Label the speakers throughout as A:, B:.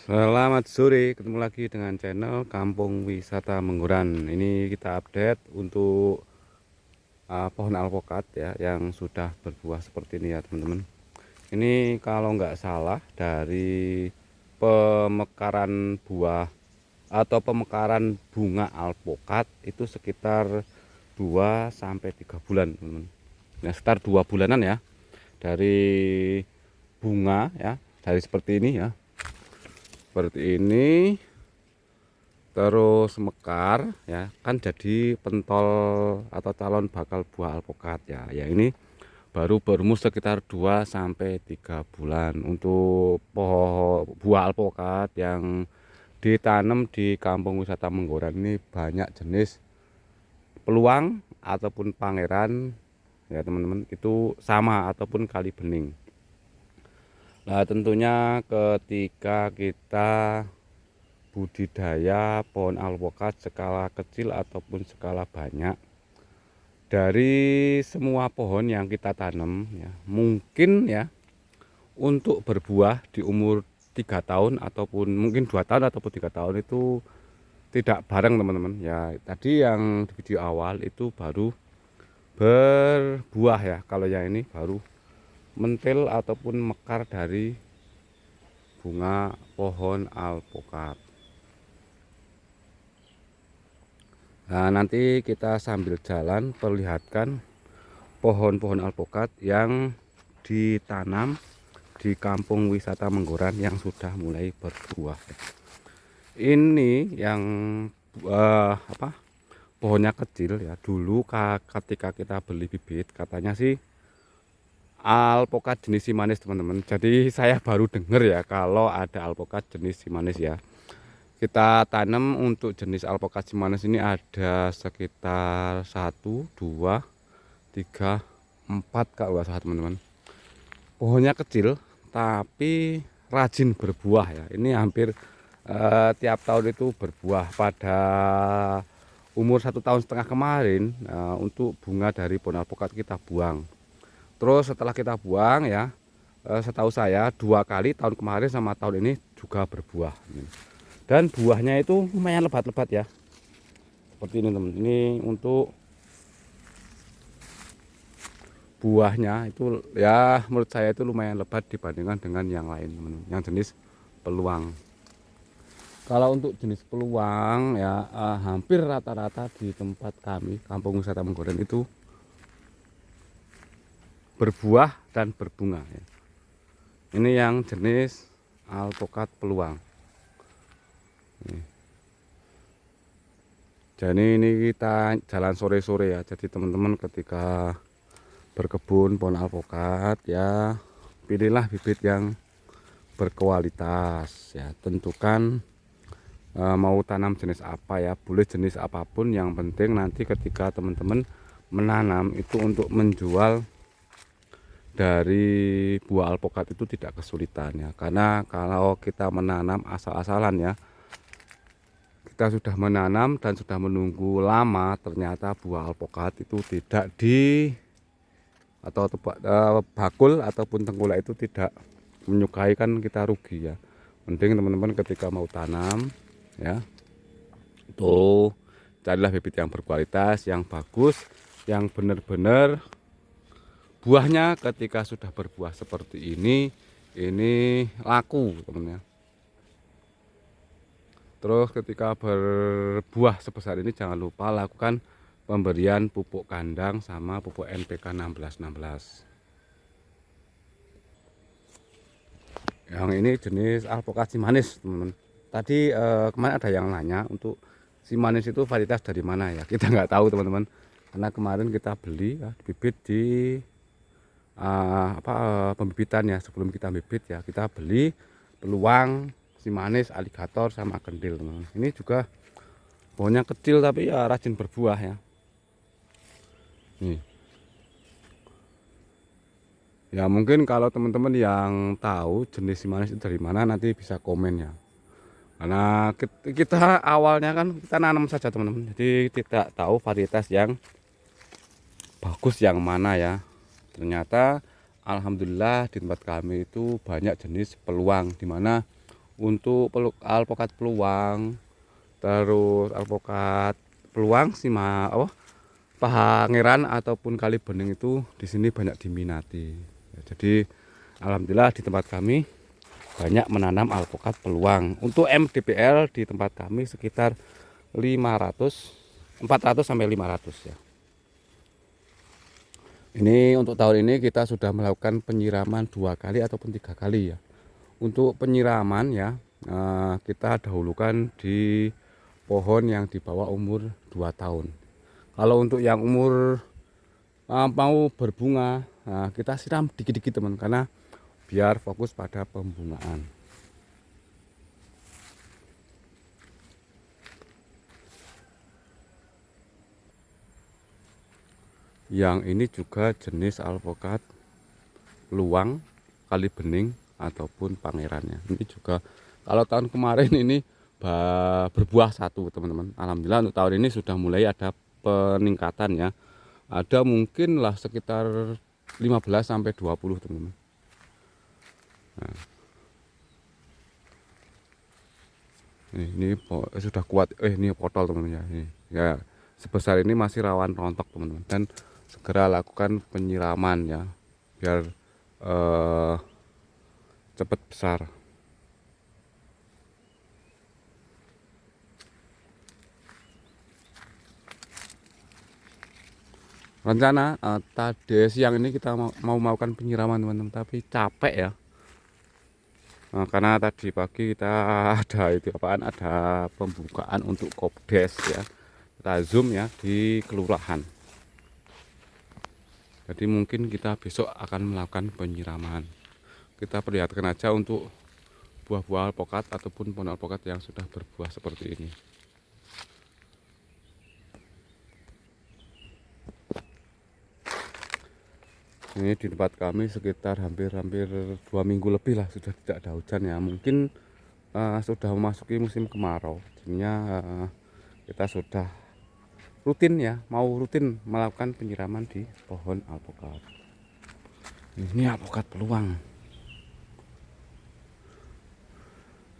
A: Selamat sore, ketemu lagi dengan channel Kampung Wisata Mengguran. Ini kita update untuk pohon alpokat ya yang sudah berbuah seperti ini ya teman-teman. Ini kalau nggak salah dari pemekaran buah atau pemekaran bunga alpokat itu sekitar 2 sampai 3 bulan teman-teman. Ya, sekitar 2 bulanan ya dari bunga ya, dari seperti ini ya. Seperti ini terus mekar ya kan, jadi pentol atau calon bakal buah alpokat ya. Ya ini baru berumur sekitar 2 sampai 3 bulan untuk pohon buah alpokat yang ditanam di Kampung Wisata Menggoran. Ini banyak jenis peluang ataupun pangeran ya teman-teman, itu sama ataupun kali bening. Nah tentunya ketika kita budidaya pohon alpokat skala kecil ataupun skala banyak, dari semua pohon yang kita tanam ya, mungkin ya untuk berbuah di umur 3 tahun ataupun mungkin 2 tahun ataupun 3 tahun itu tidak bareng teman-teman ya. Tadi yang di video awal itu baru berbuah ya, kalau yang ini baru mentil ataupun mekar dari bunga pohon alpokat. Nah, nanti kita sambil jalan perlihatkan pohon-pohon alpokat yang ditanam di Kampung Wisata Menggoran yang sudah mulai berbuah. Ini yang pohonnya kecil ya. Dulu ketika kita beli bibit katanya sih alpokat jenis simanis teman-teman. Jadi saya baru dengar ya kalau ada alpokat jenis simanis ya. Kita tanam untuk jenis alpokat simanis ini ada sekitar 1, 2, 3, 4 kalau nggak salah teman-teman. Pohonnya kecil tapi rajin berbuah ya. Ini hampir tiap tahun itu berbuah. Pada umur 1,5 tahun kemarin untuk bunga dari pohon alpokat kita buang. Terus setelah kita buang ya, setahu saya 2 kali, tahun kemarin sama tahun ini juga berbuah. Dan buahnya itu lumayan lebat-lebat ya, seperti ini teman. Ini untuk buahnya itu ya menurut saya itu lumayan lebat dibandingkan dengan yang lain teman, yang jenis peluang. Kalau untuk jenis peluang ya hampir rata-rata di tempat kami Kampung Wisata Menggoran itu berbuah dan berbunga ya. Ini yang jenis alpokat peluang. Jadi ini kita jalan sore-sore ya. Jadi teman-teman ketika berkebun pohon alpokat ya, pilihlah bibit yang berkualitas ya. Tentukan mau tanam jenis apa ya, boleh jenis apapun, yang penting nanti ketika teman-teman menanam itu untuk menjual dari buah alpokat itu tidak kesulitan ya. Karena kalau kita menanam asal-asalan ya, kita sudah menanam dan sudah menunggu lama, ternyata buah alpokat itu tidak bakul ataupun tengkulak itu tidak menyukai, kan kita rugi ya. Mending teman-teman ketika mau tanam ya, tuh carilah bibit yang berkualitas, yang bagus, yang benar-benar buahnya ketika sudah berbuah seperti ini laku teman-teman ya. Terus ketika berbuah sebesar ini jangan lupa lakukan pemberian pupuk kandang sama pupuk NPK 1616. Yang ini jenis alpokat simanis teman-teman. Tadi kemarin ada yang nanya untuk simanis itu varietas dari mana ya, kita nggak tahu teman-teman, karena kemarin kita beli ya, bibit di pembibitan ya. Sebelum kita bibit ya kita beli peluang, simanis, aligator sama kendil teman-teman. Ini juga pohonnya kecil tapi ya rajin berbuah ya. Nih. Ya mungkin kalau teman-teman yang tahu jenis simanis itu dari mana nanti bisa komen ya. Karena kita awalnya kan kita nanam saja teman-teman, jadi tidak tahu varietas yang bagus yang mana ya. Ternyata alhamdulillah di tempat kami itu banyak jenis peluang, dimana Untuk alpokat peluang, terus alpokat peluang Pangeran ataupun Kali Bening itu di sini banyak diminati. Ya, jadi alhamdulillah di tempat kami banyak menanam alpokat peluang. Untuk MDPL di tempat kami sekitar 400 sampai 500 ya. Ini untuk tahun ini kita sudah melakukan penyiraman 2 kali ataupun 3 kali ya. Untuk penyiraman ya, kita dahulukan di pohon yang di bawah umur 2 tahun. Kalau untuk yang umur mau berbunga, kita siram dikit-dikit teman, karena biar fokus pada pembungaan. Yang ini juga jenis alpokat luang, Kali Bening ataupun pangerannya. Ini juga kalau tahun kemarin ini berbuah 1 teman-teman. Alhamdulillah untuk tahun ini sudah mulai ada peningkatan ya. Ada mungkin lah sekitar 15 sampai 20 teman-teman. Nah, ini sudah kuat. Ini potol teman-teman ya. Ini ya sebesar ini masih rawan rontok teman-teman, dan segera lakukan penyiraman ya biar cepat besar. Rencana tadi siang ini kita mau melakukan penyiraman teman-teman, tapi capek ya. Karena tadi pagi kita ada pembukaan untuk kopdes ya, kita zoom ya di kelurahan. Jadi mungkin kita besok akan melakukan penyiraman. Kita perlihatkan aja untuk buah-buah alpokat ataupun pohon alpokat yang sudah berbuah seperti ini. Ini di tempat kami sekitar hampir 2 minggu lebih lah sudah tidak ada hujan ya. Mungkin sudah memasuki musim kemarau, jadinya kita sudah mau rutin melakukan penyiraman di pohon alpokat. Ini alpokat peluang.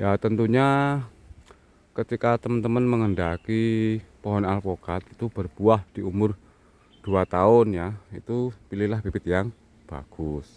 A: Ya tentunya ketika teman-teman mengendaki pohon alpokat itu berbuah di umur 2 tahun ya, itu pilihlah bibit yang bagus,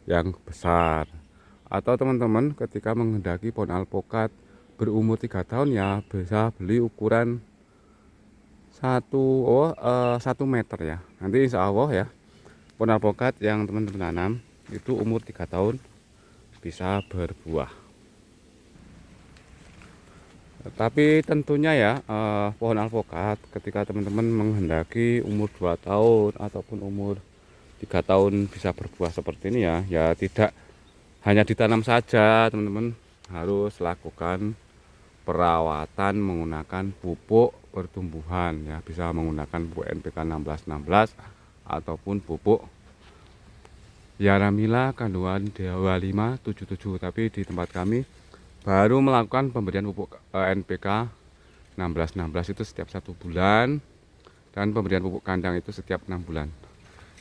A: yang besar. Atau teman-teman ketika mengendaki pohon alpokat berumur 3 tahun ya bisa beli ukuran 1 meter ya. Nanti insya Allah ya pohon alpokat yang teman-teman tanam itu umur 3 tahun bisa berbuah. Tapi tentunya ya pohon alpokat ketika teman-teman menghendaki umur 2 tahun ataupun umur 3 tahun bisa berbuah seperti ini ya, ya tidak hanya ditanam saja teman-teman, harus lakukan perawatan menggunakan pupuk pertumbuhan ya, bisa menggunakan pupuk NPK 1616 ataupun pupuk Yaramila kandungan 2577. Tapi di tempat kami baru melakukan pemberian pupuk NPK 1616 itu setiap 1 bulan, dan pemberian pupuk kandang itu setiap 6 bulan.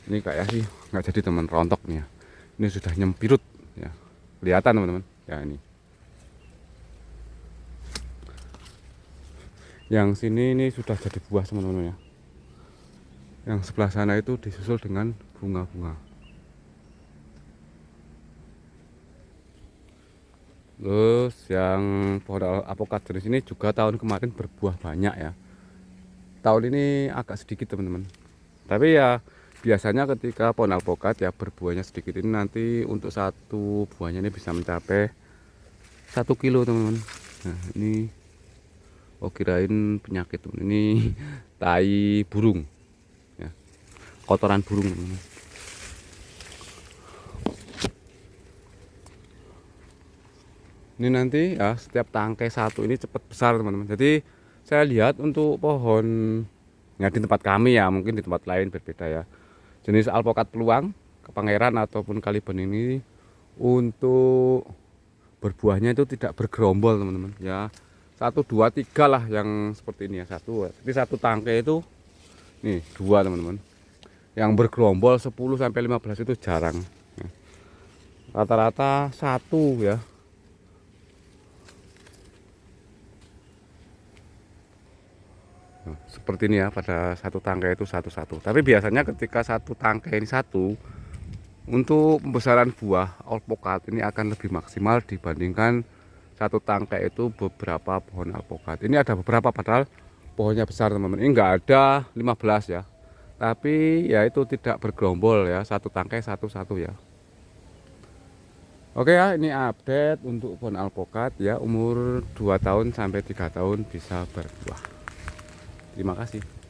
A: Ini kayak sih nggak jadi teman, rontok nih ya. Ini sudah nyempirut ya, kelihatan teman-teman ya. Ini yang sini ini sudah jadi buah teman-teman ya. Yang sebelah sana itu disusul dengan bunga-bunga. Terus yang pohon alpokat jenis ini juga tahun kemarin berbuah banyak ya. Tahun ini agak sedikit teman-teman. Tapi ya biasanya ketika pohon alpokat ya berbuahnya sedikit ini, nanti untuk 1 buahnya ini bisa mencapai 1 kilo teman-teman. Nah ini kirain penyakit teman, ini tai burung ya, kotoran burung teman-teman. Ini nanti ya setiap tangkai 1 ini cepat besar teman-teman. Jadi saya lihat untuk pohon ya di tempat kami ya, mungkin di tempat lain berbeda ya, jenis alpokat peluang, Pangeran ataupun Kali Bening ini untuk berbuahnya itu tidak bergerombol teman-teman ya, 1 2 3 lah yang seperti ini ya, jadi 1 tangkai itu nih 2 teman-teman. Yang bergerombol 10 sampai 15 itu jarang. Rata-rata 1 ya. Nah, seperti ini ya, pada satu tangkai itu satu-satu. Tapi biasanya ketika satu tangkai ini satu, untuk pembesaran buah alpokat ini akan lebih maksimal dibandingkan satu tangkai itu beberapa pohon alpokat. Ini ada beberapa padahal pohonnya besar teman-teman. Ini enggak ada 15 ya. Tapi ya itu tidak bergerombol ya, satu tangkai satu-satu ya. Oke ya, ini update untuk pohon alpokat ya, umur 2 tahun sampai 3 tahun bisa berbuah. Terima kasih.